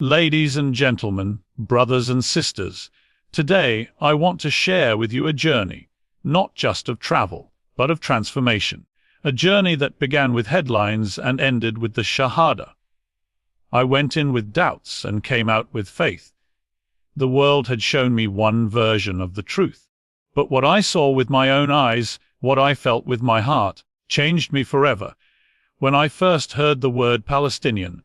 Ladies and gentlemen, brothers and sisters, today I want to share with you a journey, not just of travel, but of transformation. A journey that began with headlines and ended with the Shahada. I went in with doubts and came out with faith. The world had shown me one version of the truth. But what I saw with my own eyes, what I felt with my heart, changed me forever. When I first heard the word Palestinian,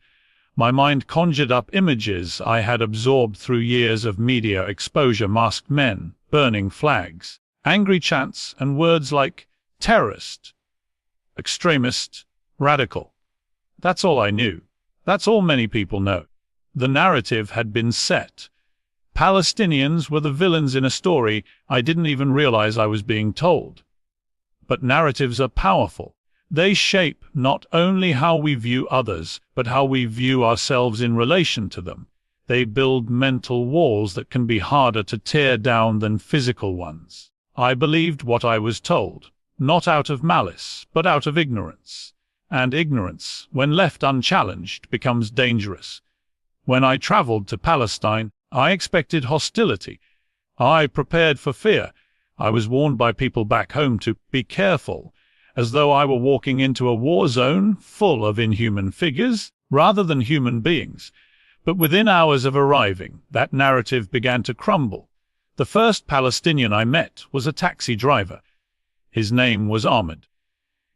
my mind conjured up images I had absorbed through years of media exposure: masked men, burning flags, angry chants, and words like terrorist, extremist, radical. That's all I knew. That's all many people know. The narrative had been set. Palestinians were the villains in a story I didn't even realize I was being told. But narratives are powerful. They shape not only how we view others, but how we view ourselves in relation to them. They build mental walls that can be harder to tear down than physical ones. I believed what I was told, not out of malice, but out of ignorance. And ignorance, when left unchallenged, becomes dangerous. When I traveled to Palestine, I expected hostility. I prepared for fear. I was warned by people back home to be careful, as though I were walking into a war zone full of inhuman figures rather than human beings. But within hours of arriving, that narrative began to crumble. The first Palestinian I met was a taxi driver. His name was Ahmed.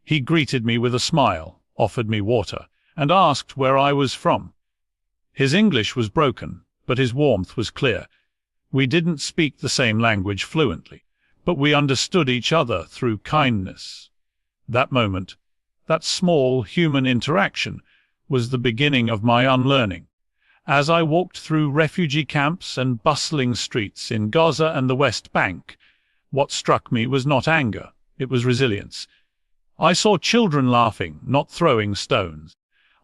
He greeted me with a smile, offered me water, and asked where I was from. His English was broken, but his warmth was clear. We didn't speak the same language fluently, but we understood each other through kindness. That moment, that small human interaction, was the beginning of my unlearning. As I walked through refugee camps and bustling streets in Gaza and the West Bank, what struck me was not anger, it was resilience. I saw children laughing, not throwing stones.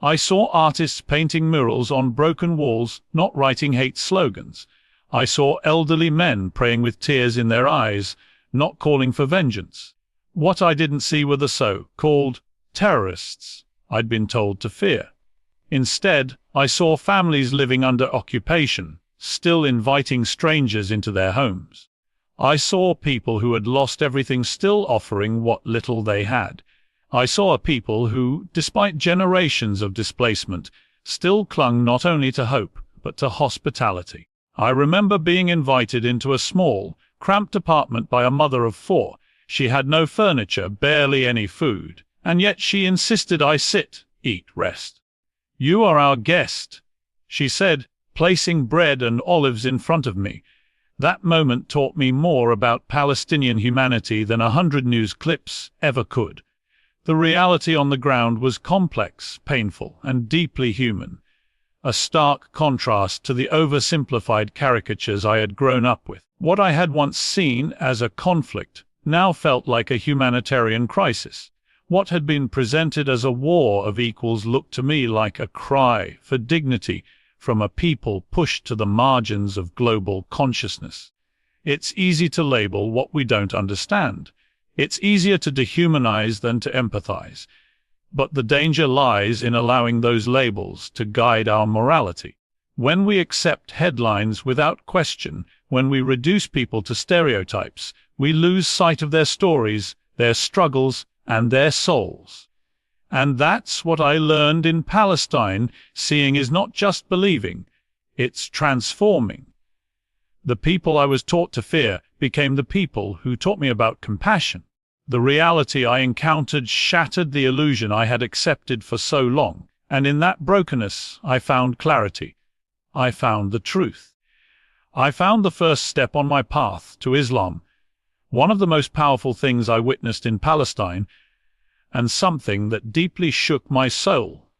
I saw artists painting murals on broken walls, not writing hate slogans. I saw elderly men praying with tears in their eyes, not calling for vengeance. What I didn't see were the so-called terrorists I'd been told to fear. Instead, I saw families living under occupation, still inviting strangers into their homes. I saw people who had lost everything still offering what little they had. I saw a people who, despite generations of displacement, still clung not only to hope, but to hospitality. I remember being invited into a small, cramped apartment by a mother of 4. She had no furniture, barely any food, and yet she insisted I sit, eat, rest. "You are our guest," she said, placing bread and olives in front of me. That moment taught me more about Palestinian humanity than 100 news clips ever could. The reality on the ground was complex, painful, and deeply human, a stark contrast to the oversimplified caricatures I had grown up with. What I had once seen as a conflict now felt like a humanitarian crisis. What had been presented as a war of equals looked to me like a cry for dignity from a people pushed to the margins of global consciousness. It's easy to label what we don't understand. It's easier to dehumanize than to empathize. But the danger lies in allowing those labels to guide our morality. When we accept headlines without question, when we reduce people to stereotypes, we lose sight of their stories, their struggles, and their souls. And that's what I learned in Palestine. Seeing is not just believing, it's transforming. The people I was taught to fear became the people who taught me about compassion. The reality I encountered shattered the illusion I had accepted for so long, and in that brokenness I found clarity. I found the truth. I found the first step on my path to Islam. One of the most powerful things I witnessed in Palestine, and something that deeply shook my soul,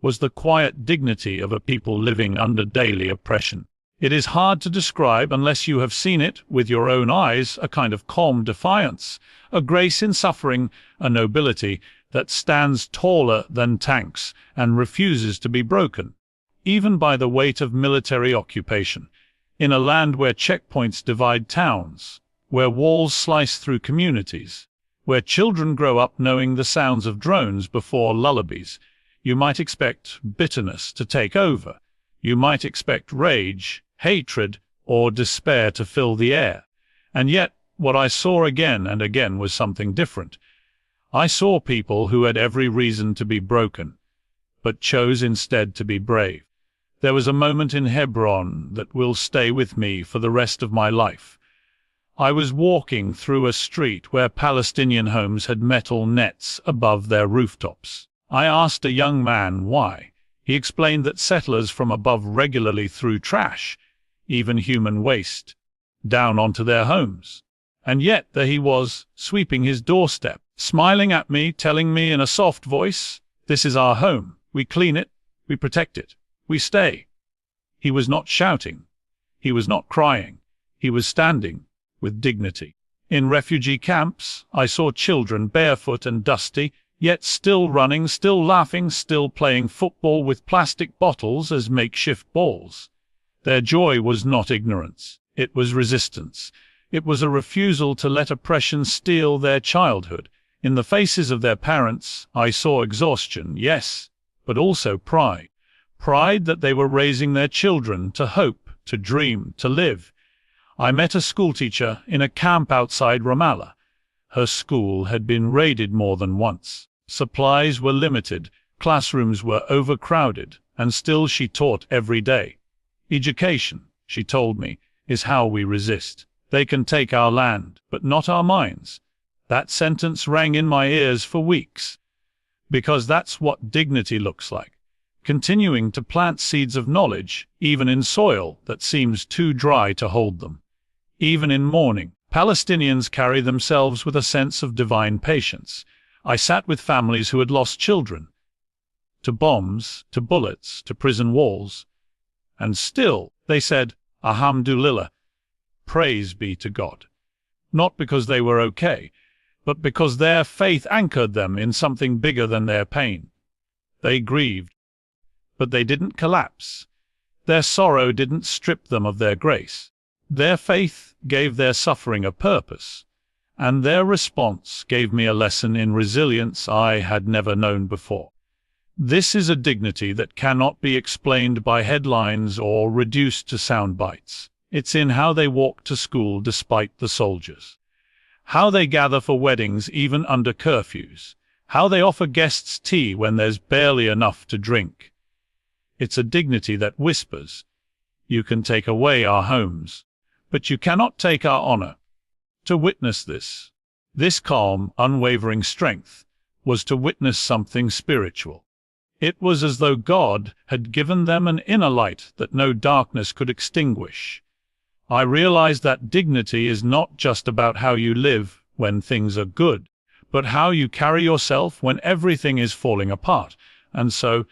was the quiet dignity of a people living under daily oppression. It is hard to describe unless you have seen it with your own eyes, a kind of calm defiance, a grace in suffering, a nobility that stands taller than tanks and refuses to be broken, even by the weight of military occupation. In a land where checkpoints divide towns, where walls slice through communities, where children grow up knowing the sounds of drones before lullabies, you might expect bitterness to take over. You might expect rage, hatred, or despair to fill the air. And yet, what I saw again and again was something different. I saw people who had every reason to be broken, but chose instead to be brave. There was a moment in Hebron that will stay with me for the rest of my life. I was walking through a street where Palestinian homes had metal nets above their rooftops. I asked a young man why. He explained that settlers from above regularly threw trash, even human waste, down onto their homes. And yet there he was, sweeping his doorstep, smiling at me, telling me in a soft voice, "This is our home. We clean it, we protect it, we stay." He was not shouting. He was not crying. He was standing with dignity. In refugee camps, I saw children barefoot and dusty, yet still running, still laughing, still playing football with plastic bottles as makeshift balls. Their joy was not ignorance. It was resistance. It was a refusal to let oppression steal their childhood. In the faces of their parents, I saw exhaustion, yes, but also pride. Pride that they were raising their children to hope, to dream, to live. I met a schoolteacher in a camp outside Ramallah. Her school had been raided more than once. Supplies were limited, classrooms were overcrowded, and still she taught every day. Education, she told me, is how we resist. They can take our land, but not our minds. That sentence rang in my ears for weeks. Because that's what dignity looks like. Continuing to plant seeds of knowledge, even in soil that seems too dry to hold them. Even in mourning, Palestinians carry themselves with a sense of divine patience. I sat with families who had lost children, to bombs, to bullets, to prison walls. And still, they said, "Alhamdulillah, praise be to God." Not because they were okay, but because their faith anchored them in something bigger than their pain. They grieved, but they didn't collapse. Their sorrow didn't strip them of their grace. Their faith gave their suffering a purpose, and their response gave me a lesson in resilience I had never known before. This is a dignity that cannot be explained by headlines or reduced to sound bites. It's in how they walk to school despite the soldiers, how they gather for weddings even under curfews, how they offer guests tea when there's barely enough to drink. It's a dignity that whispers, "You can take away our homes, but you cannot take our honor." To witness this calm, unwavering strength, was to witness something spiritual. It was as though God had given them an inner light that no darkness could extinguish. I realized that dignity is not just about how you live when things are good, but how you carry yourself when everything is falling apart. And so,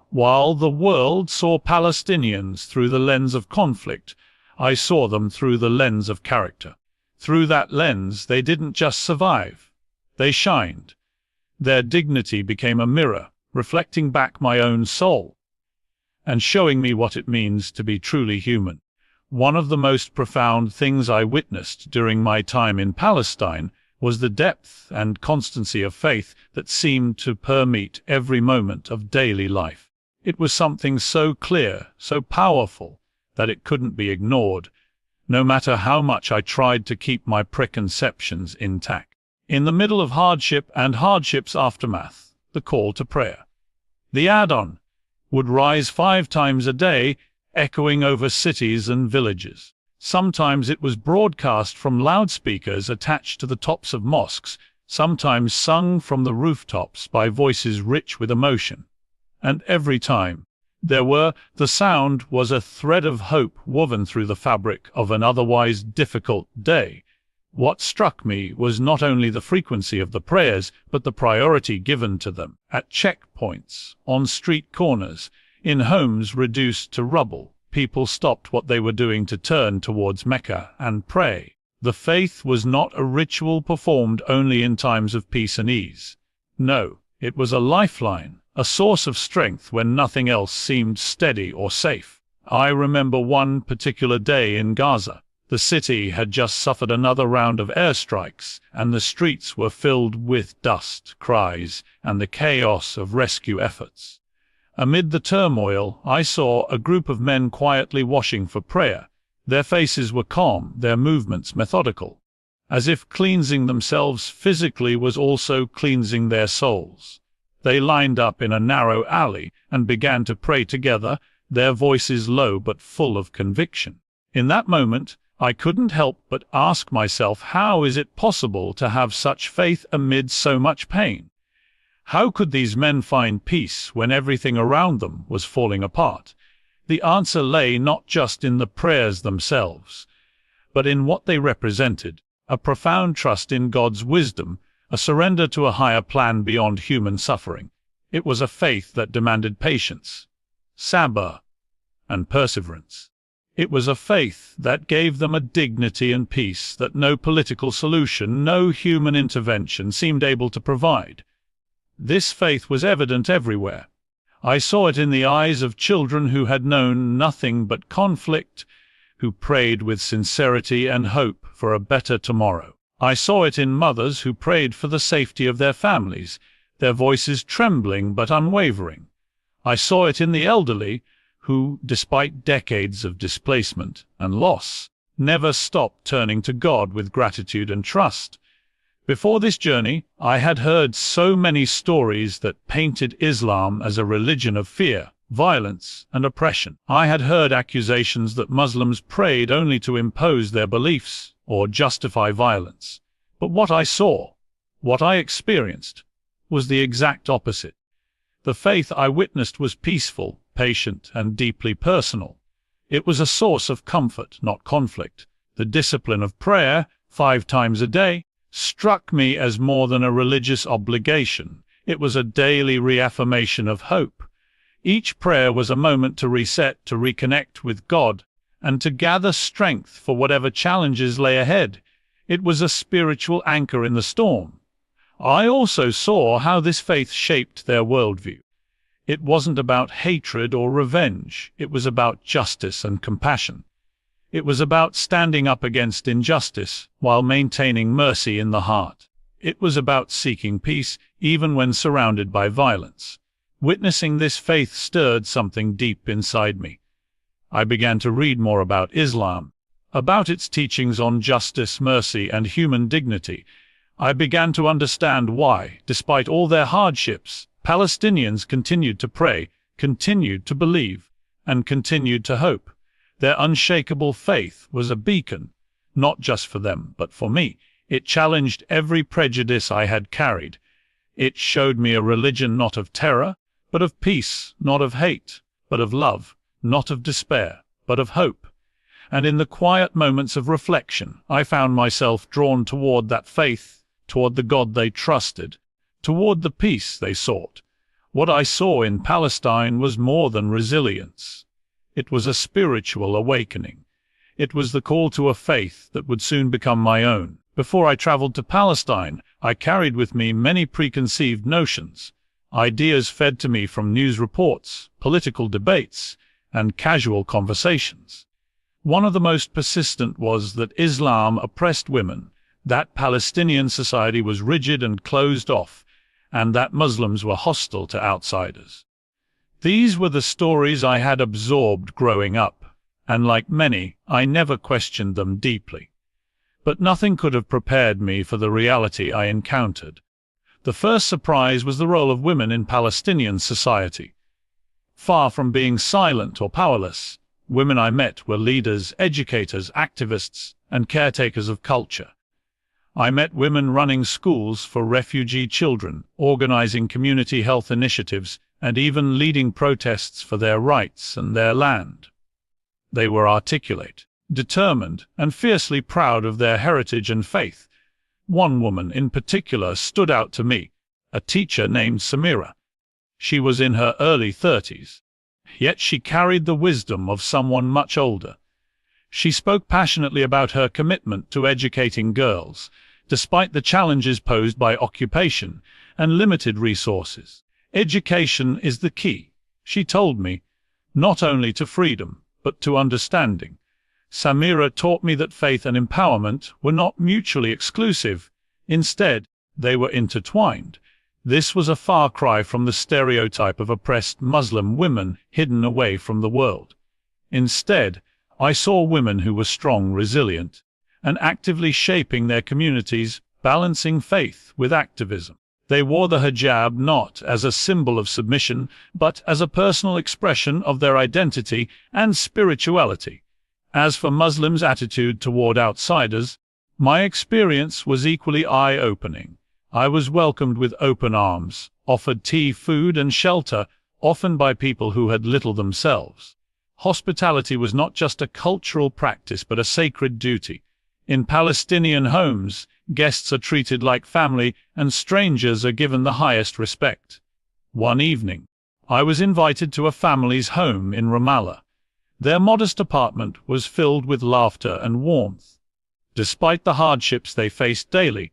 while the world saw Palestinians through the lens of conflict, I saw them through the lens of character. Through that lens, they didn't just survive. They shined. Their dignity became a mirror, reflecting back my own soul, and showing me what it means to be truly human. One of the most profound things I witnessed during my time in Palestine was the depth and constancy of faith that seemed to permeate every moment of daily life. It was something so clear, so powerful, that it couldn't be ignored, no matter how much I tried to keep my preconceptions intact. In the middle of hardship and hardship's aftermath, the call to prayer, the adhan, would rise 5 times a day, echoing over cities and villages. Sometimes it was broadcast from loudspeakers attached to the tops of mosques, sometimes sung from the rooftops by voices rich with emotion. And every time the sound was a thread of hope woven through the fabric of an otherwise difficult day. What struck me was not only the frequency of the prayers, but the priority given to them. At checkpoints, on street corners, in homes reduced to rubble, people stopped what they were doing to turn towards Mecca and pray. The faith was not a ritual performed only in times of peace and ease. No, it was a lifeline, a source of strength when nothing else seemed steady or safe. I remember one particular day in Gaza. The city had just suffered another round of airstrikes, and the streets were filled with dust, cries, and the chaos of rescue efforts. Amid the turmoil, I saw a group of men quietly washing for prayer. Their faces were calm, their movements methodical, as if cleansing themselves physically was also cleansing their souls. They lined up in a narrow alley and began to pray together, their voices low but full of conviction. In that moment, I couldn't help but ask myself, how is it possible to have such faith amid so much pain? How could these men find peace when everything around them was falling apart? The answer lay not just in the prayers themselves, but in what they represented: a profound trust in God's wisdom, a surrender to a higher plan beyond human suffering. It was a faith that demanded patience, sabr, and perseverance. It was a faith that gave them a dignity and peace that no political solution, no human intervention seemed able to provide. This faith was evident everywhere. I saw it in the eyes of children who had known nothing but conflict, who prayed with sincerity and hope for a better tomorrow. I saw it in mothers who prayed for the safety of their families, their voices trembling but unwavering. I saw it in the elderly who, despite decades of displacement and loss, never stopped turning to God with gratitude and trust. Before this journey, I had heard so many stories that painted Islam as a religion of fear, violence, and oppression. I had heard accusations that Muslims prayed only to impose their beliefs or justify violence. But what I saw, what I experienced, was the exact opposite. The faith I witnessed was peaceful, patient, and deeply personal. It was a source of comfort, not conflict. The discipline of prayer, 5 times a day, struck me as more than a religious obligation. It was a daily reaffirmation of hope. Each prayer was a moment to reset, to reconnect with God, and to gather strength for whatever challenges lay ahead. It was a spiritual anchor in the storm. I also saw how this faith shaped their worldview. It wasn't about hatred or revenge. It was about justice and compassion. It was about standing up against injustice while maintaining mercy in the heart. It was about seeking peace even when surrounded by violence. Witnessing this faith stirred something deep inside me. I began to read more about Islam, about its teachings on justice, mercy, and human dignity. I began to understand why, despite all their hardships, Palestinians continued to pray, continued to believe, and continued to hope. Their unshakable faith was a beacon, not just for them, but for me. It challenged every prejudice I had carried. It showed me a religion not of terror, but of peace, not of hate, but of love, not of despair, but of hope. And in the quiet moments of reflection, I found myself drawn toward that faith, toward the God they trusted, toward the peace they sought. What I saw in Palestine was more than resilience. It was a spiritual awakening. It was the call to a faith that would soon become my own. Before I traveled to Palestine, I carried with me many preconceived notions, ideas fed to me from news reports, political debates, and casual conversations. One of the most persistent was that Islam oppressed women, that Palestinian society was rigid and closed off, and that Muslims were hostile to outsiders. These were the stories I had absorbed growing up, and like many, I never questioned them deeply. But nothing could have prepared me for the reality I encountered. The first surprise was the role of women in Palestinian society. Far from being silent or powerless, women I met were leaders, educators, activists, and caretakers of culture. I met women running schools for refugee children, organizing community health initiatives, and even leading protests for their rights and their land. They were articulate, determined, and fiercely proud of their heritage and faith. One woman in particular stood out to me, a teacher named Samira. She was in her early 30s, yet she carried the wisdom of someone much older. She spoke passionately about her commitment to educating girls, despite the challenges posed by occupation and limited resources. Education is the key, she told me, not only to freedom, but to understanding. Samira taught me that faith and empowerment were not mutually exclusive. Instead, they were intertwined. This was a far cry from the stereotype of oppressed Muslim women hidden away from the world. Instead, I saw women who were strong, resilient, and actively shaping their communities, balancing faith with activism. They wore the hijab not as a symbol of submission, but as a personal expression of their identity and spirituality. As for Muslims' attitude toward outsiders, my experience was equally eye-opening. I was welcomed with open arms, offered tea, food, and shelter, often by people who had little themselves. Hospitality was not just a cultural practice but a sacred duty. In Palestinian homes, guests are treated like family and strangers are given the highest respect. One evening, I was invited to a family's home in Ramallah. Their modest apartment was filled with laughter and warmth. Despite the hardships they faced daily,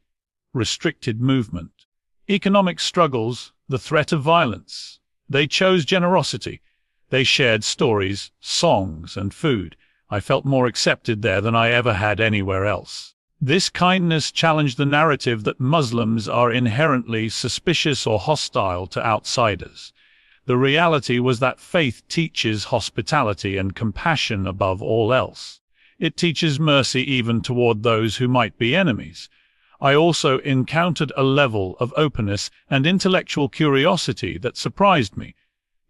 restricted movement, economic struggles, the threat of violence, they chose generosity. They shared stories, songs, and food. I felt more accepted there than I ever had anywhere else. This kindness challenged the narrative that Muslims are inherently suspicious or hostile to outsiders. The reality was that faith teaches hospitality and compassion above all else. It teaches mercy even toward those who might be enemies. I also encountered a level of openness and intellectual curiosity that surprised me.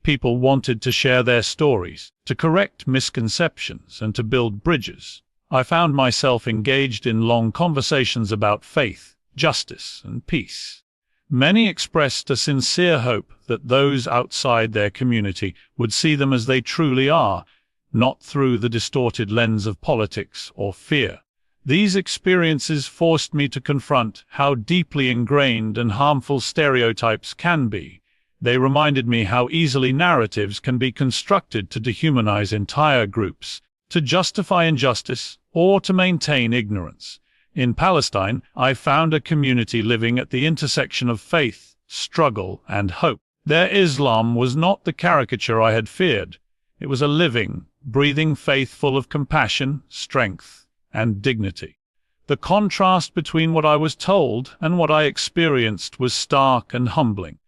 People wanted to share their stories, to correct misconceptions, and to build bridges. I found myself engaged in long conversations about faith, justice, and peace. Many expressed a sincere hope that those outside their community would see them as they truly are, not through the distorted lens of politics or fear. These experiences forced me to confront how deeply ingrained and harmful stereotypes can be. They reminded me how easily narratives can be constructed to dehumanize entire groups, to justify injustice, or to maintain ignorance. In Palestine, I found a community living at the intersection of faith, struggle, and hope. Their Islam was not the caricature I had feared. It was a living, breathing faith full of compassion, strength, and dignity. The contrast between what I was told and what I experienced was stark and humbling.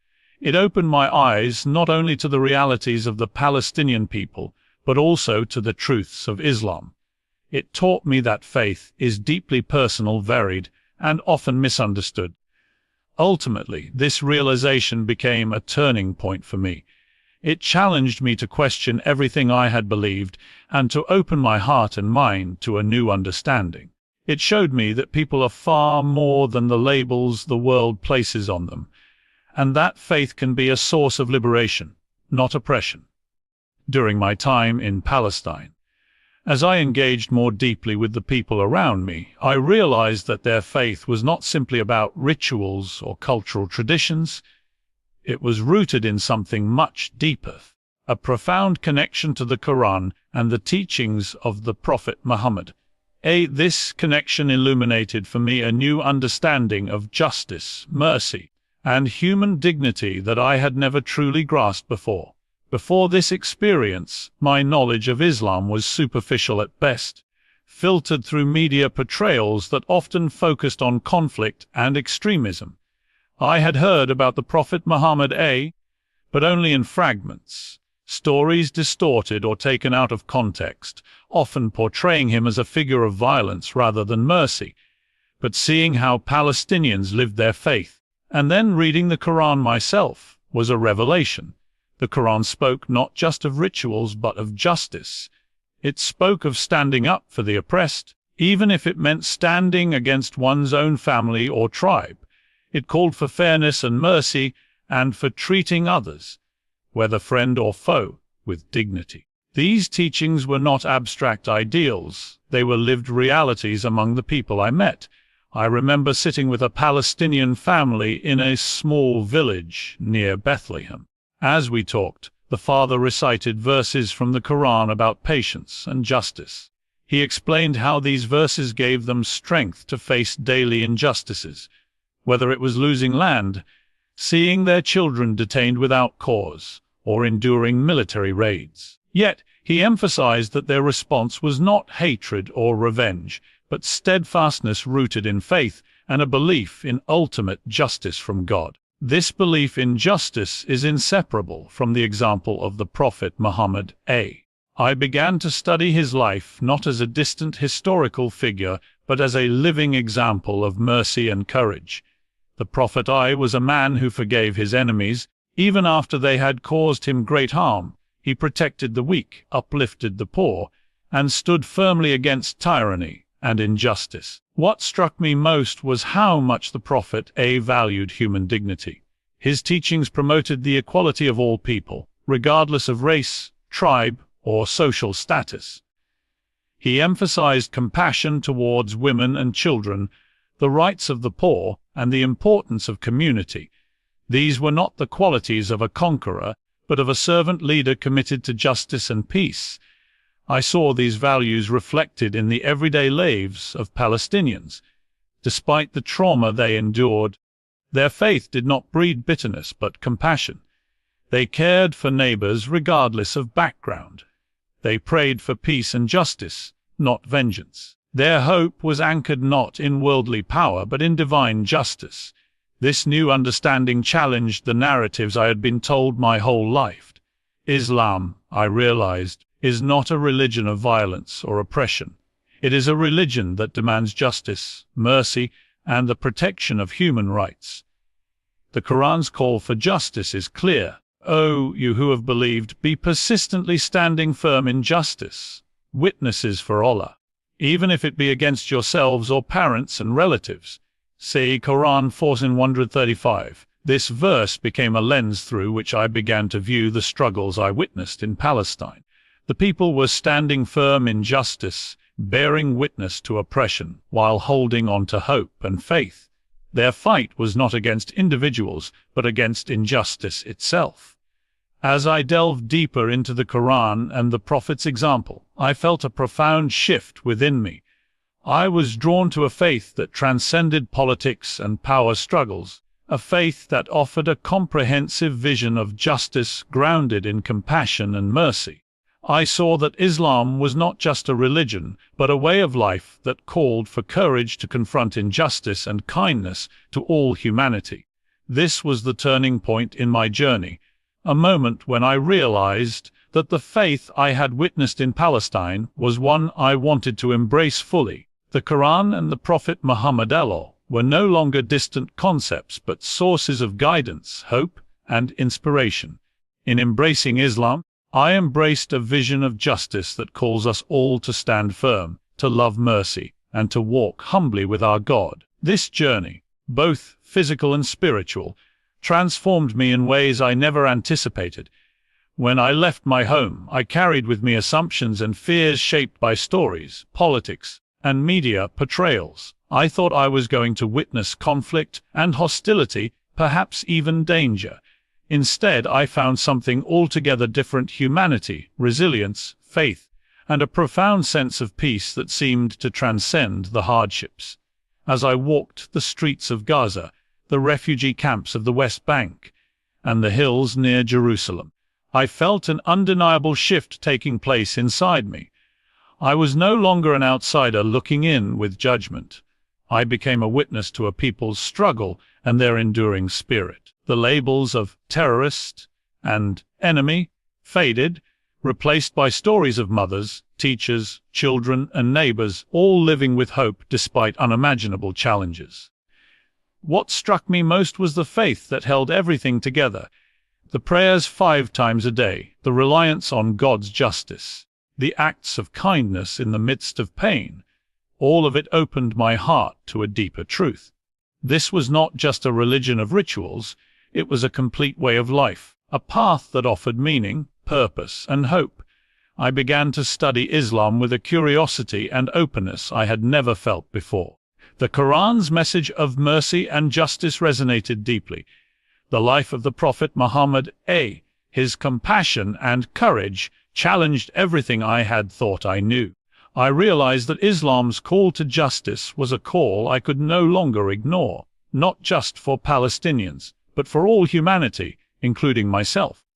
It opened my eyes not only to the realities of the Palestinian people, but also to the truths of Islam. It taught me that faith is deeply personal, varied, and often misunderstood. Ultimately, this realization became a turning point for me. It challenged me to question everything I had believed and to open my heart and mind to a new understanding. It showed me that people are far more than the labels the world places on them, and that faith can be a source of liberation, not oppression. During my time in Palestine, as I engaged more deeply with the people around me, I realized that their faith was not simply about rituals or cultural traditions. It was rooted in something much deeper, a profound connection to the Quran and the teachings of the Prophet Muhammad. This connection illuminated for me a new understanding of justice, mercy, and human dignity that I had never truly grasped before. Before this experience, my knowledge of Islam was superficial at best, filtered through media portrayals that often focused on conflict and extremism. I had heard about the Prophet Muhammad, but only in fragments, stories distorted or taken out of context, often portraying him as a figure of violence rather than mercy. But seeing how Palestinians lived their faith, and then reading the Quran myself, was a revelation. The Quran spoke not just of rituals but of justice. It spoke of standing up for the oppressed, even if it meant standing against one's own family or tribe. It called for fairness and mercy, and for treating others, whether friend or foe, with dignity. These teachings were not abstract ideals, they were lived realities among the people I met. I remember sitting with a Palestinian family in a small village near Bethlehem. As we talked, the father recited verses from the Quran about patience and justice. He explained how these verses gave them strength to face daily injustices, whether it was losing land, seeing their children detained without cause, or enduring military raids. Yet, he emphasized that their response was not hatred or revenge, but steadfastness rooted in faith and a belief in ultimate justice from God. This belief in justice is inseparable from the example of the Prophet Muhammad. I began to study his life not as a distant historical figure, but as a living example of mercy and courage. The Prophet was a man who forgave his enemies, even after they had caused him great harm. He protected the weak, uplifted the poor, and stood firmly against tyranny and injustice. What struck me most was how much the Prophet valued human dignity. His teachings promoted the equality of all people, regardless of race, tribe, or social status. He emphasized compassion towards women and children, the rights of the poor, and the importance of community. These were not the qualities of a conqueror, but of a servant leader committed to justice and peace. I saw these values reflected in the everyday lives of Palestinians. Despite the trauma they endured, their faith did not breed bitterness but compassion. They cared for neighbors regardless of background. They prayed for peace and justice, not vengeance. Their hope was anchored not in worldly power but in divine justice. This new understanding challenged the narratives I had been told my whole life. Islam, I realized, is not a religion of violence or oppression. It is a religion that demands justice, mercy, and the protection of human rights. The Quran's call for justice is clear. O you who have believed, be persistently standing firm in justice, witnesses for Allah, even if it be against yourselves or parents and relatives. See Quran 4:135. This verse became a lens through which I began to view the struggles I witnessed in Palestine. The people were standing firm in justice, bearing witness to oppression, while holding on to hope and faith. Their fight was not against individuals, but against injustice itself. As I delved deeper into the Quran and the Prophet's example, I felt a profound shift within me. I was drawn to a faith that transcended politics and power struggles, a faith that offered a comprehensive vision of justice grounded in compassion and mercy. I saw that Islam was not just a religion, but a way of life that called for courage to confront injustice and kindness to all humanity. This was the turning point in my journey, a moment when I realized that the faith I had witnessed in Palestine was one I wanted to embrace fully. The Quran and the Prophet Muhammad were no longer distant concepts but sources of guidance, hope, and inspiration. In embracing Islam, I embraced a vision of justice that calls us all to stand firm, to love mercy, and to walk humbly with our God. This journey, both physical and spiritual, transformed me in ways I never anticipated. When I left my home, I carried with me assumptions and fears shaped by stories, politics, and media portrayals. I thought I was going to witness conflict and hostility, perhaps even danger. Instead, I found something altogether different: humanity, resilience, faith, and a profound sense of peace that seemed to transcend the hardships. As I walked the streets of Gaza, the refugee camps of the West Bank, and the hills near Jerusalem, I felt an undeniable shift taking place inside me. I was no longer an outsider looking in with judgment. I became a witness to a people's struggle and their enduring spirit. The labels of terrorist and enemy faded, replaced by stories of mothers, teachers, children, and neighbors, all living with hope despite unimaginable challenges. What struck me most was the faith that held everything together. The prayers 5 times a day, the reliance on God's justice, the acts of kindness in the midst of pain, all of it opened my heart to a deeper truth. This was not just a religion of rituals, it was a complete way of life, a path that offered meaning, purpose, and hope. I began to study Islam with a curiosity and openness I had never felt before. The Quran's message of mercy and justice resonated deeply. The life of the Prophet Muhammad, his compassion and courage, challenged everything I had thought I knew. I realized that Islam's call to justice was a call I could no longer ignore, not just for Palestinians, but for all humanity, including myself.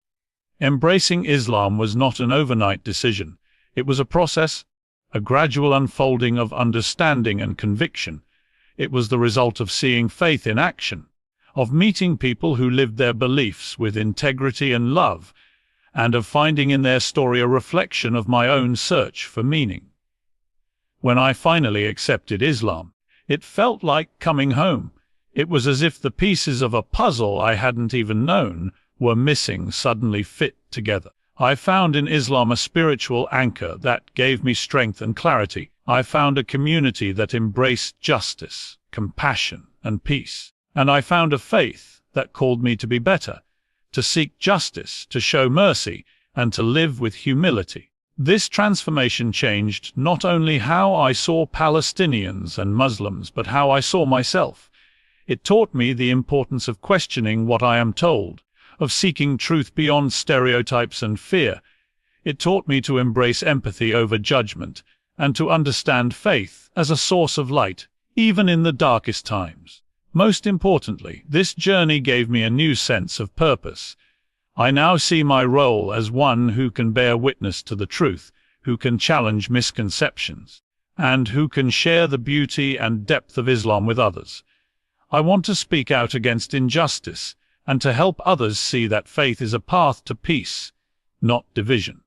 Embracing Islam was not an overnight decision. It was a process, a gradual unfolding of understanding and conviction. It was the result of seeing faith in action, of meeting people who lived their beliefs with integrity and love, and of finding in their story a reflection of my own search for meaning. When I finally accepted Islam, it felt like coming home. It was as if the pieces of a puzzle I hadn't even known were missing suddenly fit together. I found in Islam a spiritual anchor that gave me strength and clarity. I found a community that embraced justice, compassion, and peace. And I found a faith that called me to be better, to seek justice, to show mercy, and to live with humility. This transformation changed not only how I saw Palestinians and Muslims, but how I saw myself. It taught me the importance of questioning what I am told, of seeking truth beyond stereotypes and fear. It taught me to embrace empathy over judgment, and to understand faith as a source of light, even in the darkest times. Most importantly, this journey gave me a new sense of purpose. I now see my role as one who can bear witness to the truth, who can challenge misconceptions, and who can share the beauty and depth of Islam with others. I want to speak out against injustice, and to help others see that faith is a path to peace, not division.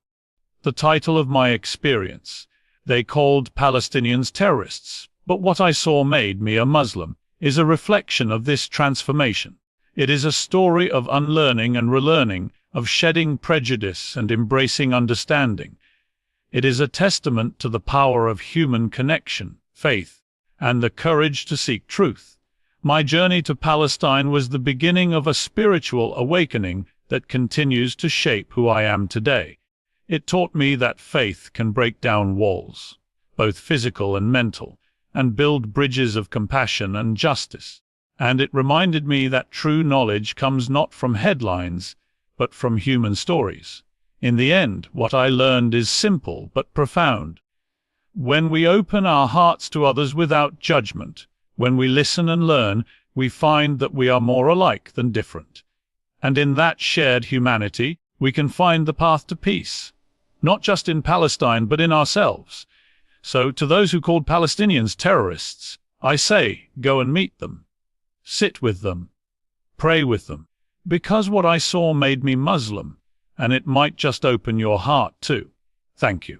The title of my experience: they called Palestinians terrorists, but what I saw made me a Muslim, is a reflection of this transformation. It is a story of unlearning and relearning, of shedding prejudice and embracing understanding. It is a testament to the power of human connection, faith, and the courage to seek truth. My journey to Palestine was the beginning of a spiritual awakening that continues to shape who I am today. It taught me that faith can break down walls, both physical and mental, and build bridges of compassion and justice. And it reminded me that true knowledge comes not from headlines, but from human stories. In the end, what I learned is simple but profound. When we open our hearts to others without judgment, when we listen and learn, we find that we are more alike than different. And in that shared humanity, we can find the path to peace, not just in Palestine, but in ourselves. So, to those who called Palestinians terrorists, I say, go and meet them. Sit with them. Pray with them. Because what I saw made me Muslim, and it might just open your heart too. Thank you.